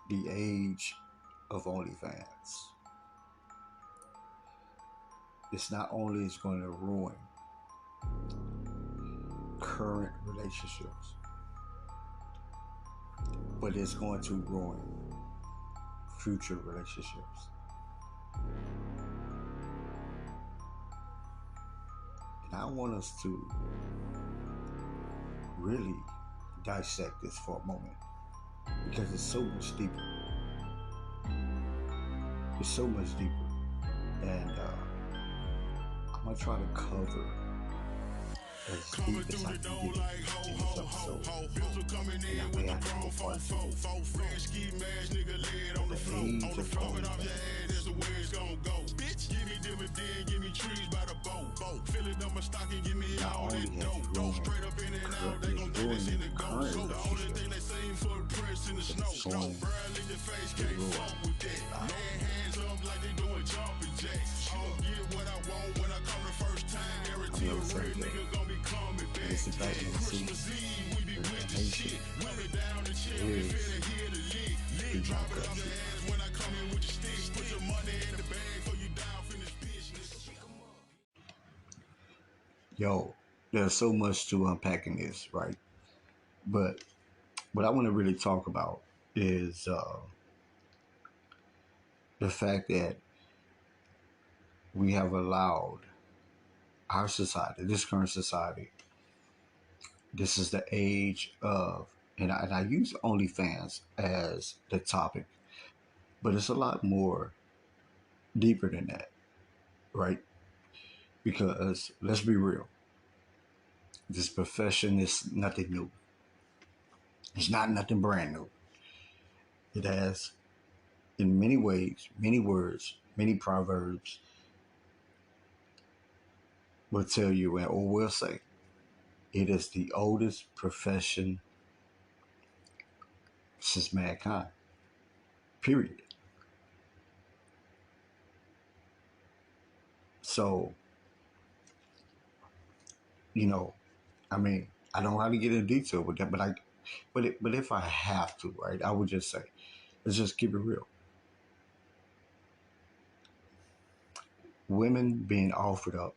the age of OnlyFans. This not only is going to ruin current relationships, but it's going to ruin future relationships. And I want us to really dissect this for a moment because it's so much deeper. It's so much deeper. And I'm going to try to cover as deep as I can get in this episode. And I may have to go part two. The age of OnlyFans. Not only has it ruined current relationships, but it's going to ruin I'm your friend, and it's the Black Man Suit, the nation is the Uncut. Yo, there's so much to unpack in this, right? But what I want to really talk about is the fact that we have allowed our society, this current society, this is the age of, and I use OnlyFans as the topic, but it's a lot more deeper than that, right? Because let's be real, this profession is nothing new. It's not nothing brand new. It has, in many ways, many words, many proverbs will tell you, or will say, it is the oldest profession since mankind, period. So, I mean, I don't have to get into detail with that, but if I have to, right, I would just say, let's just keep it real. Women being offered up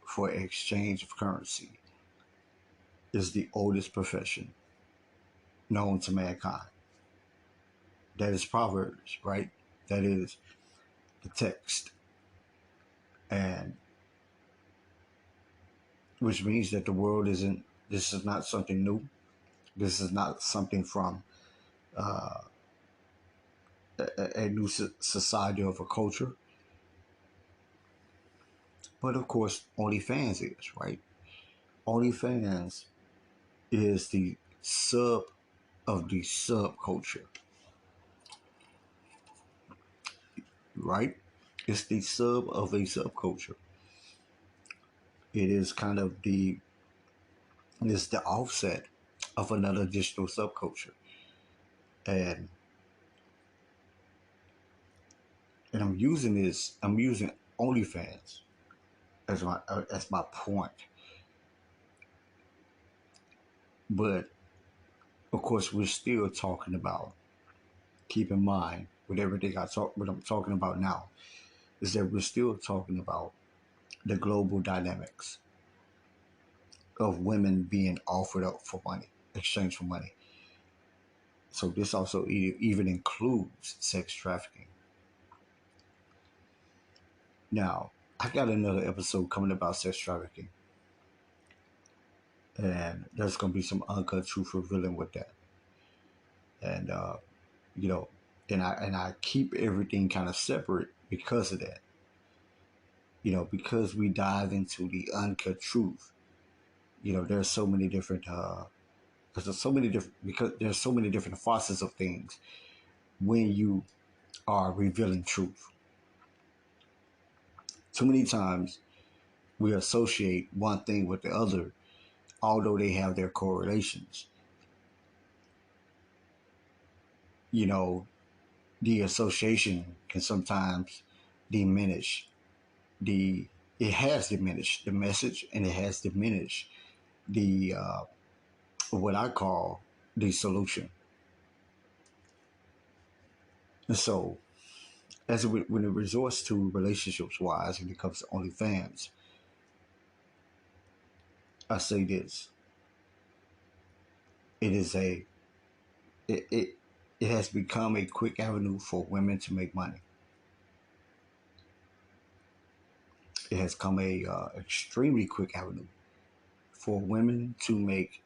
for exchange of currency is the oldest profession known to mankind. That is Proverbs, right? That is the text. And which means that the world this is not something new. This is not something from uh, a new society of a culture. But of course, OnlyFans is, right? OnlyFans is the sub of the subculture, right? It's the sub of a subculture. It is kind of it's the offset of another digital subculture. And I'm using OnlyFans as my point. But of course, we're still talking about. Keep in mind with everything what I'm talking about now is that we're still talking about the global dynamics of women being offered up for money, exchange for money. So this also even includes sex trafficking. Now, I got another episode coming about sex trafficking. And there's going to be some uncut truth revealing with that. And, and I keep everything kind of separate because of that. Because we dive into the uncut truth. There's so many different, because there's so many different facets of things when you are revealing truth. Too many times we associate one thing with the other, although they have their correlations. The association can sometimes diminish it has diminished the message, and it has diminished the what I call the solution. And so, when it resorts to relationships wise, when it comes to OnlyFans, I say this: it is a it, it it has become a quick avenue for women to make money. It has come a extremely quick avenue for women to make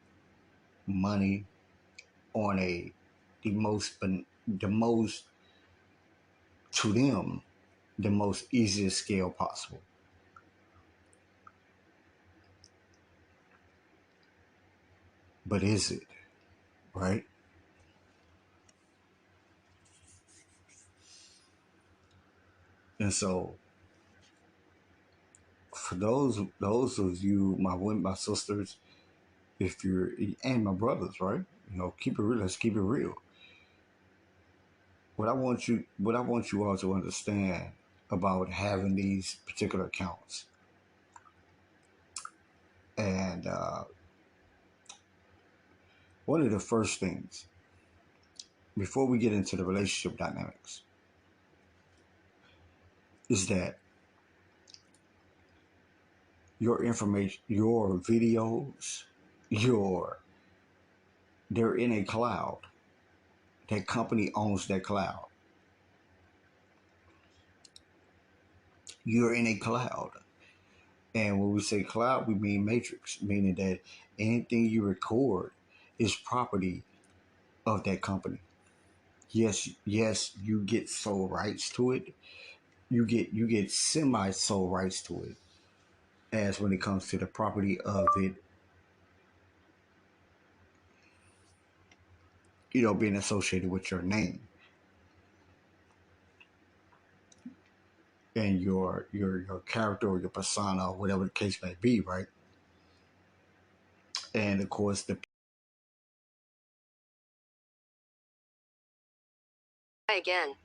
money on the most to them the most easiest scale possible. But is it right? And so, for those of you, my women, my sisters, if you're and my brothers, right? Keep it real. Let's keep it real. What I want you all to understand about having these particular accounts, and one of the first things before we get into the relationship dynamics is that your information, your videos, your they're in a cloud. That company owns that cloud. You're in a cloud. And when we say cloud, we mean matrix, meaning that anything you record is property of that company. Yes, you get sole rights to it. You get semi sole rights to it, as when it comes to the property of it, being associated with your name and your character or your persona, or whatever the case may be, right? And of course the again.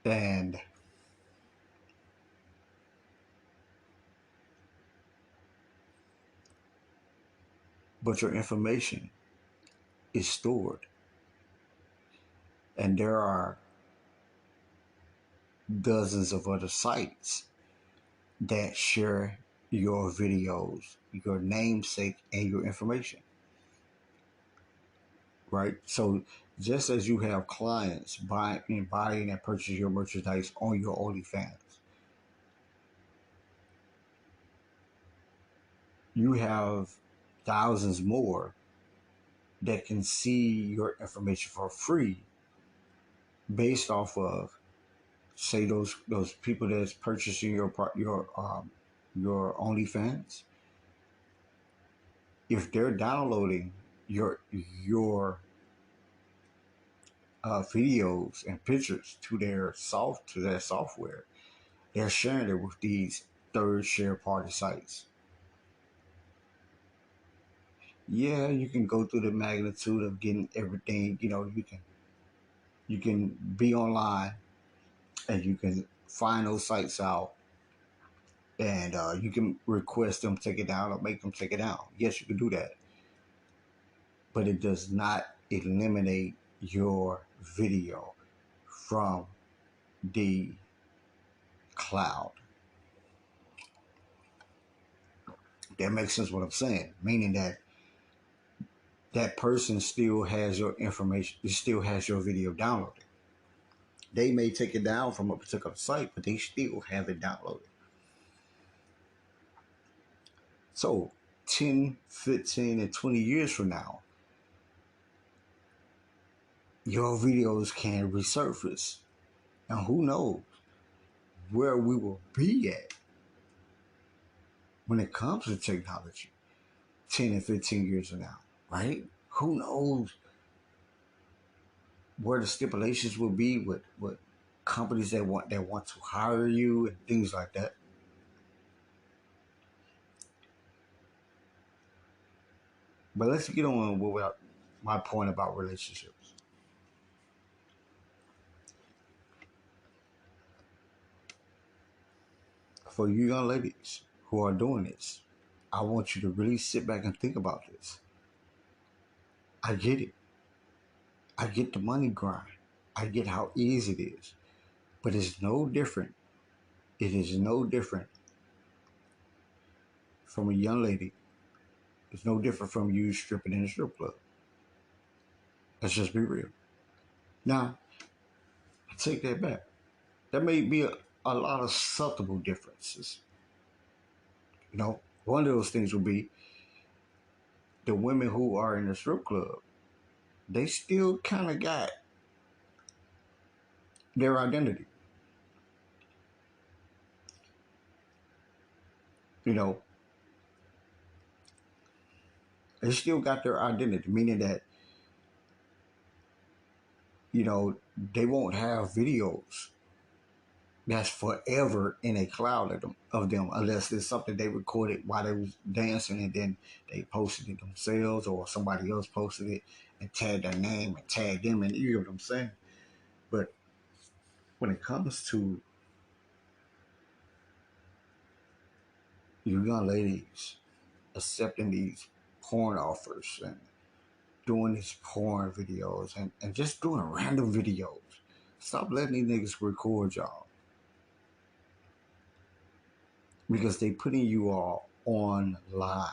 And but your information is stored, and there are dozens of other sites that share your videos, your namesake, and your information, right? So just as you have clients buying and purchasing your merchandise on your OnlyFans, you have thousands more that can see your information for free based off of, say, those people that's purchasing your OnlyFans. If they're downloading your videos and pictures to their software, they're sharing it with these third share party sites. Yeah, you can go through the magnitude of getting everything. You can be online and you can find those sites out, and you can request them take it down or make them take it down. Yes, you can do that, but it does not eliminate your video from the cloud. That makes sense what I'm saying, meaning that that person still has your information, it still has your video downloaded. They may take it down from a particular site, but they still have it downloaded. So 10, 15, and 20 years from now, your videos can resurface. And who knows where we will be at when it comes to technology 10 and 15 years from now, right? Who knows where the stipulations will be with companies that want to hire you and things like that. But let's get on with my point about relationships. For you young ladies who are doing this, I want you to really sit back and think about this. I get it. I get the money grind. I get how easy it is. But it's no different. It is no different from a young lady. It's no different from you stripping in a strip club. Let's just be real. Now, I take that back. There may be a lot of subtle differences. One of those things would be the women who are in the strip club, they still kind of got their identity. You know, they still got their identity, meaning that, they won't have videos that's forever in a cloud of them unless it's something they recorded while they was dancing and then they posted it themselves or somebody else posted it and tagged their name and tagged them, and you know what I'm saying. But when it comes to you young ladies accepting these porn offers and doing these porn videos and just doing random videos, stop letting these niggas record y'all, because they putting you all online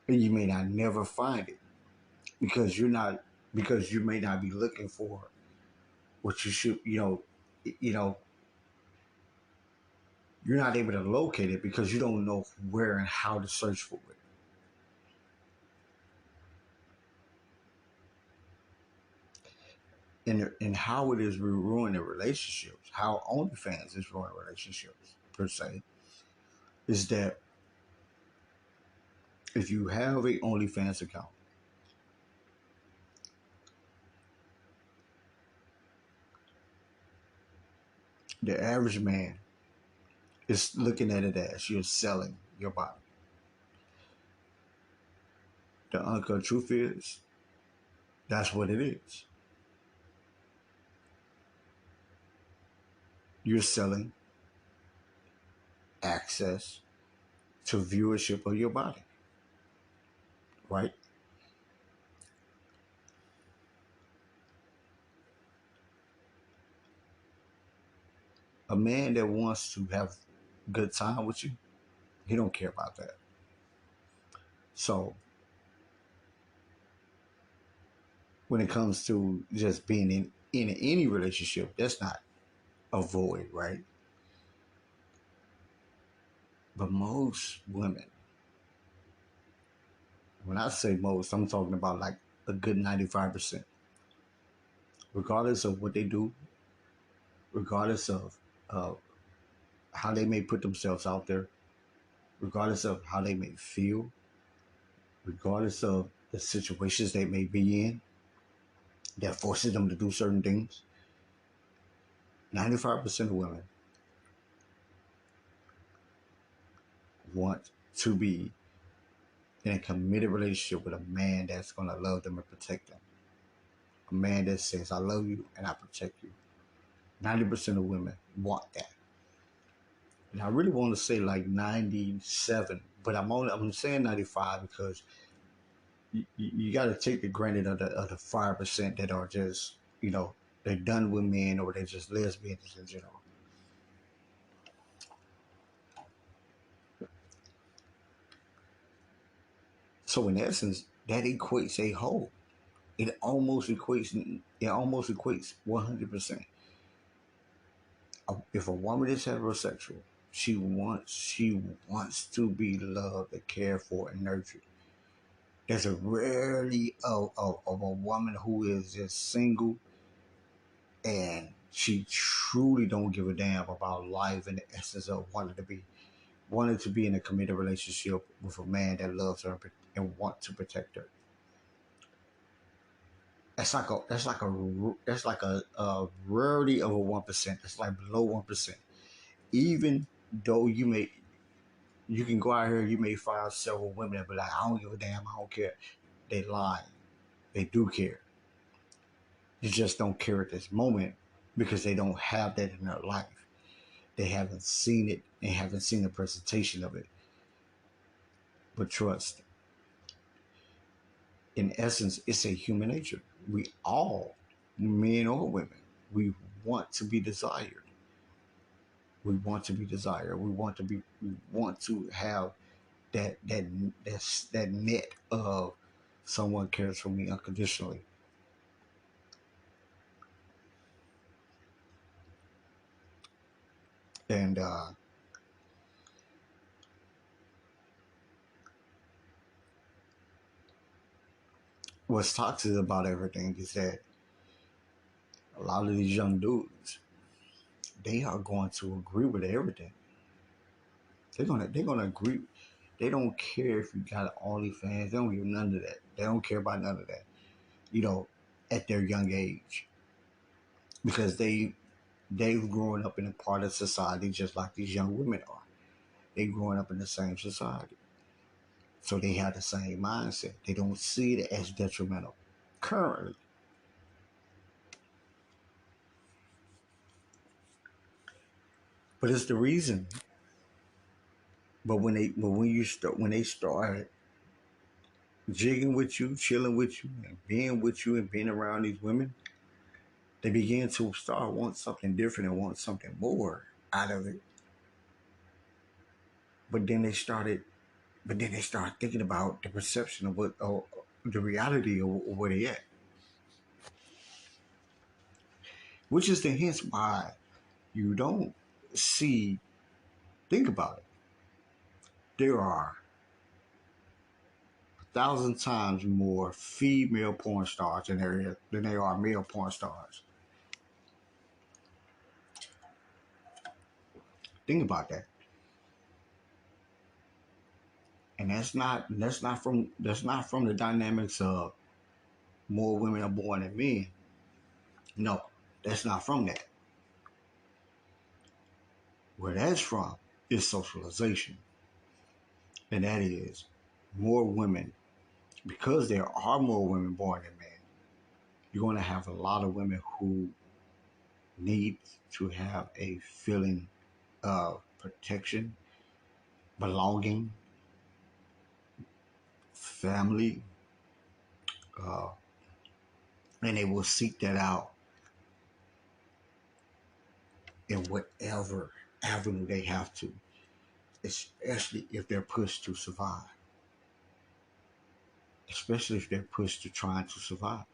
and you may not never find it because you may not be looking for what you should. You're not able to locate it because you don't know where and how to search for it. And how it is ruining relationships, how OnlyFans is ruining relationships per se, is that if you have a OnlyFans account, the average man is looking at it as you're selling your body. The uncut truth is that's what it is. You're selling access to viewership of your body, right? A man that wants to have a good time with you, he don't care about that. So when it comes to just being in any relationship, that's not a void, right? But most women, when I say most, I'm talking about like a good 95%, regardless of what they do, regardless of uh, how they may put themselves out there, regardless of how they may feel, regardless of the situations they may be in that forces them to do certain things, 95% of women want to be in a committed relationship with a man that's going to love them and protect them. A man that says, I love you and I protect you. 90% of women want that. And I really want to say like 97, but I'm saying 95 because you got to take the granted of the 5% that are just, they're done with men or they're just lesbians in general. So in essence, that equates a whole. It almost equates 100%. If a woman is heterosexual, she wants to be loved and cared for and nurtured. There's a rarely of a woman who is just single and she truly don't give a damn about life and the essence of wanting to be in a committed relationship with a man that loves her and want to protect her. That's like a rarity of a 1%. It's like below 1%. Even though you can go out here, you may find several women that be like, I don't give a damn, I don't care. They lie. They do care. You just don't care at this moment because they don't have that in their life. They haven't seen it and haven't seen the presentation of it. But trust, in essence, it's a human nature. We all, men or women, we want to be desired. We want to be desired. We want to have that net of someone cares for me unconditionally. And what's toxic about everything is that a lot of these young dudes, they are going to agree with everything. They're gonna agree. They don't care if you got OnlyFans. They don't give none of that. They don't care about none of that. You know, at their young age, because they've grown up in a part of society just like these young women are. They growing up in the same society, so they have the same mindset. They don't see it as detrimental currently, but it's the reason. But when they start jigging with you, chilling with you, and being with you, and being around these women, they begin to start want something different and want something more out of it. But then they started, but then they started thinking about the perception of what, the reality of where they at, which is the hence why you don't see. Think about it. There are 1,000 times more female porn stars than there are male porn stars. Think about that. And that's not from the dynamics of more women are born than men. No, that's not from that. Where that's from is socialization. And that is more women, because there are more women born than men, you're going to have a lot of women who need to have a feeling of protection, belonging, family, uh, and they will seek that out in whatever avenue they have to, especially if they're pushed to survive, especially if they're pushed to trying to survive.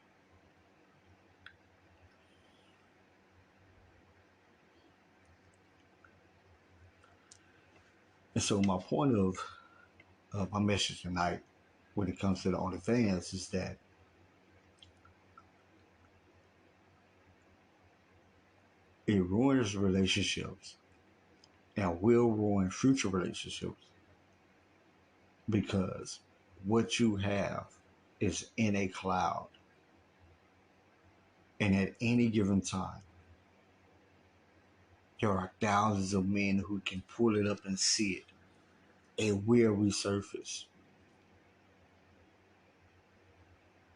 And so my point of my message tonight when it comes to the OnlyFans is that it ruins relationships and will ruin future relationships because what you have is in a cloud. And at any given time, there are thousands of men who can pull it up and see it. It will resurface.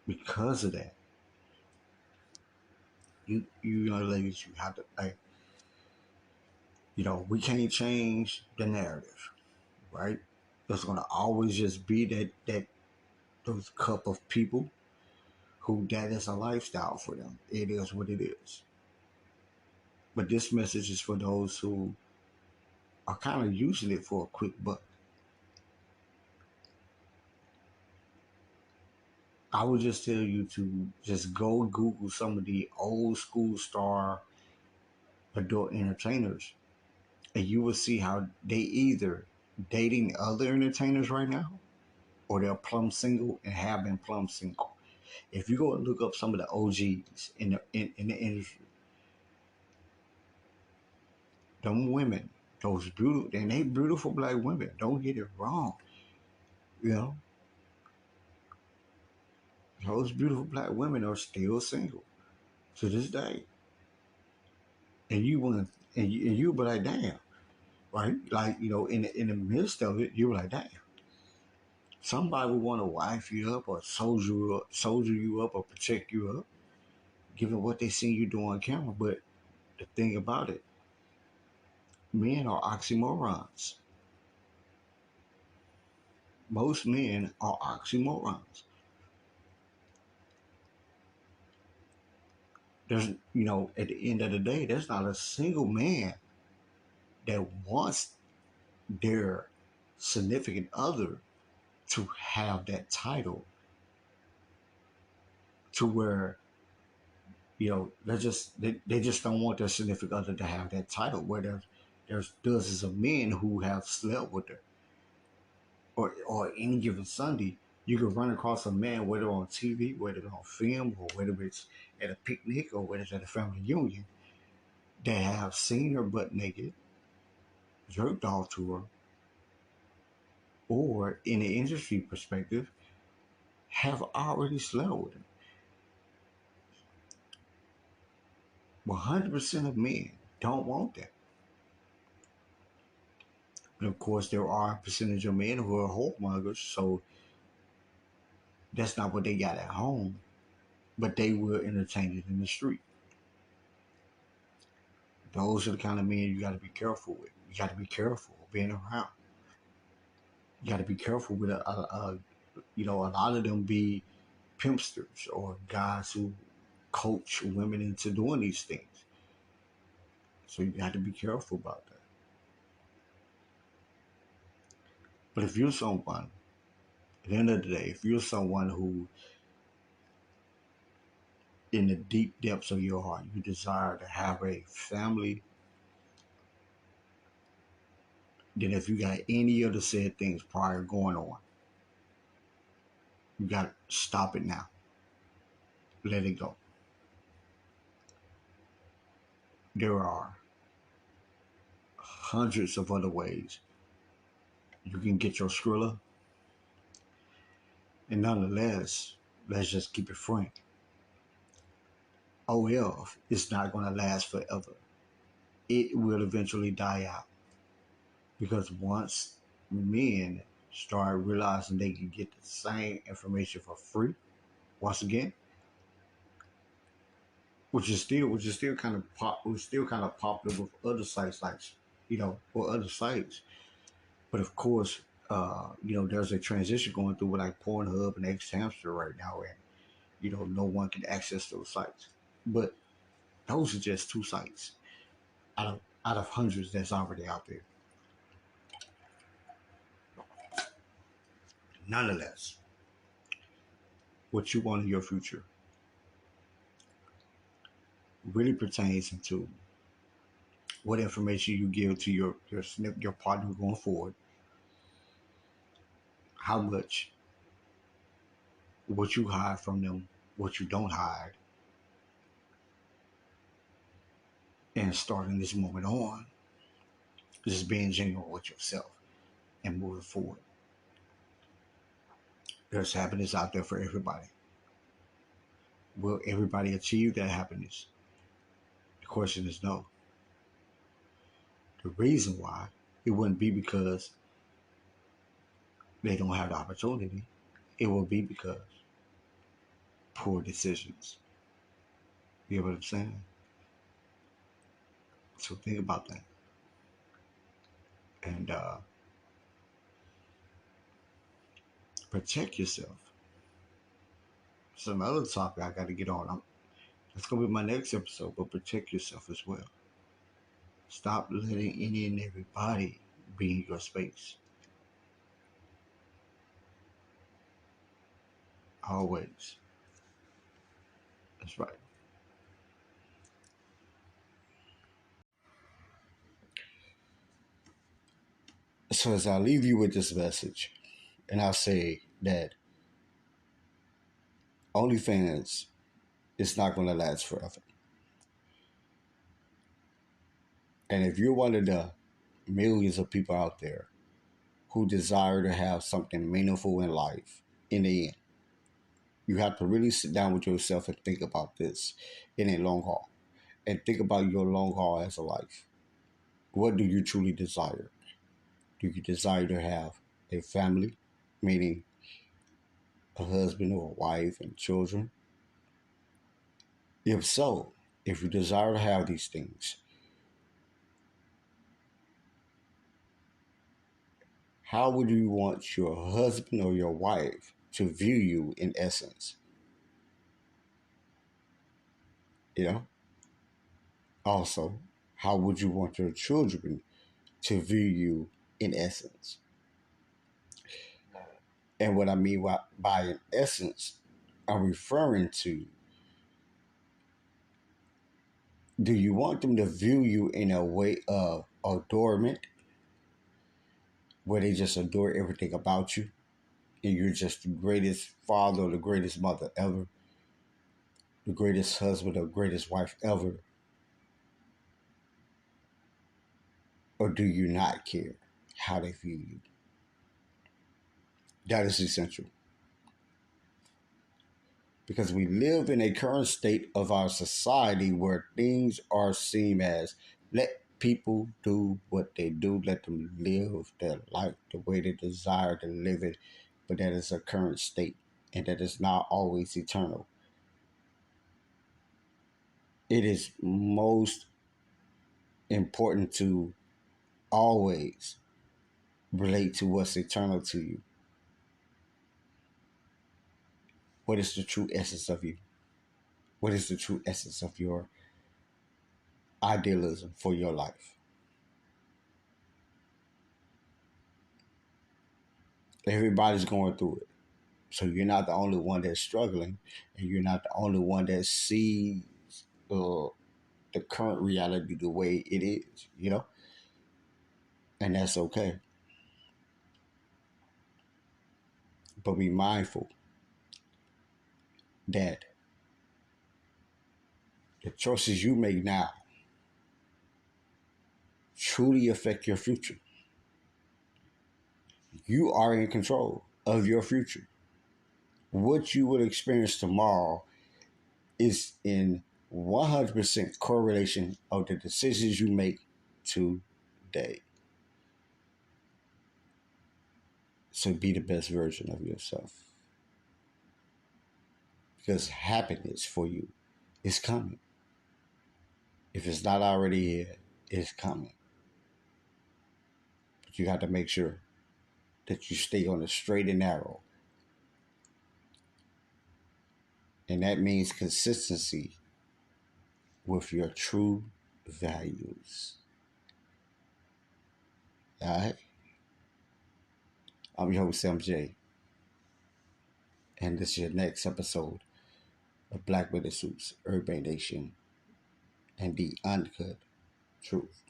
Because of that, you young ladies, you have to, like, we can't change the narrative, right? There's gonna always just be that those cup of people who that is a lifestyle for them. It is what it is. But this message is for those who are kind of using it for a quick buck. I would just tell you to just go Google some of the old school star adult entertainers, and you will see how they either dating other entertainers right now, or they're plumb single and have been plumb single. If you go and look up some of the OGs in the industry, them women, those beautiful, and they beautiful black women. Don't get it wrong. You know, those beautiful black women are still single to this day. And you want, and you be like, damn, right? Like, in the midst of it, you be like, damn. Somebody would want to wife you up or soldier you up or protect you up, given what they see you do on camera. But the thing about it, men are oxymorons. Most men are oxymorons. There's, at the end of the day, there's not a single man that wants their significant other to have that title, to where, they just don't want their significant other to have that title, where there's dozens of men who have slept with her, or any given Sunday you could run across a man, whether on TV, whether on film, or whether it's at a picnic, or whether it's at a family reunion, that have seen her butt naked, jerked off to her, or in the industry perspective, have already slept with her. 100% of men don't want that. And of course, there are a percentage of men who are whoremongers, so that's not what they got at home, but they will entertain it in the street. Those are the kind of men you got to be careful with. You got to be careful being around. You got to be careful with a lot of them be pimpsters or guys who coach women into doing these things. So you got to be careful about that. But if you're someone, at the end of the day, if you're someone who, in the deep depths of your heart, you desire to have a family, then if you got any of the said things prior going on, you got to stop it now. Let it go. There are hundreds of other ways you can get your Skrilla, and nonetheless, let's just keep it frank. OF is not going to last forever. It will eventually die out, because once men start realizing they can get the same information for free, once again, which is still kind of popular with other sites, like, or other sites. But of course, there's a transition going through with like Pornhub and X Hamster right now, and no one can access those sites. But those are just two sites out of hundreds that's already out there. Nonetheless, what you want in your future really pertains into what information you give to your partner going forward, how much, what you hide from them, what you don't hide, and starting this moment on, just being genuine with yourself and moving forward. There's happiness out there for everybody. Will everybody achieve that happiness? The question is no. The reason why, it wouldn't be because they don't have the opportunity. It will be because poor decisions. You know what I'm saying? So think about that. And protect yourself. It's another topic I got to get on. That's going to be my next episode, but protect yourself as well. Stop letting any and everybody be in your space. Always. That's right. So as I leave you with this message, and I'll say that OnlyFans is not going to last forever. And if you're one of the millions of people out there who desire to have something meaningful in life, in the end, you have to really sit down with yourself and think about this in a long haul. And think about your long haul as a life. What do you truly desire? Do you desire to have a family, meaning a husband or a wife and children? If so, if you desire to have these things, how would you want your husband or your wife to view you in essence? You know, also, how would you want your children to view you in essence? And what I mean by in essence, I'm referring to, do you want them to view you in a way of adornment, where they just adore everything about you, and you're just the greatest father or the greatest mother ever, the greatest husband or greatest wife ever? Or do you not care how they view you? That is essential. Because we live in a current state of our society where things are seen as, let people do what they do, let them live their life the way they desire to live it. But that is a current state, and that is not always eternal. It is most important to always relate to what's eternal to you. What is the true essence of you? What is the true essence of your idealism for your life? Everybody's going through it. So you're not the only one that's struggling, and you're not the only one that sees uh, the current reality the way it is, and that's okay. But be mindful that the choices you make now truly affect your future. You are in control of your future. What you will experience tomorrow is in 100% correlation of the decisions you make today. So be the best version of yourself. Because happiness for you is coming. If it's not already here, it's coming. But you got to make sure that you stay on the straight and narrow. And that means consistency with your true values. All right? I'm your host, MJ. And this is your next episode of Black Men in Suits, Urban Nation, and the Uncut Truth.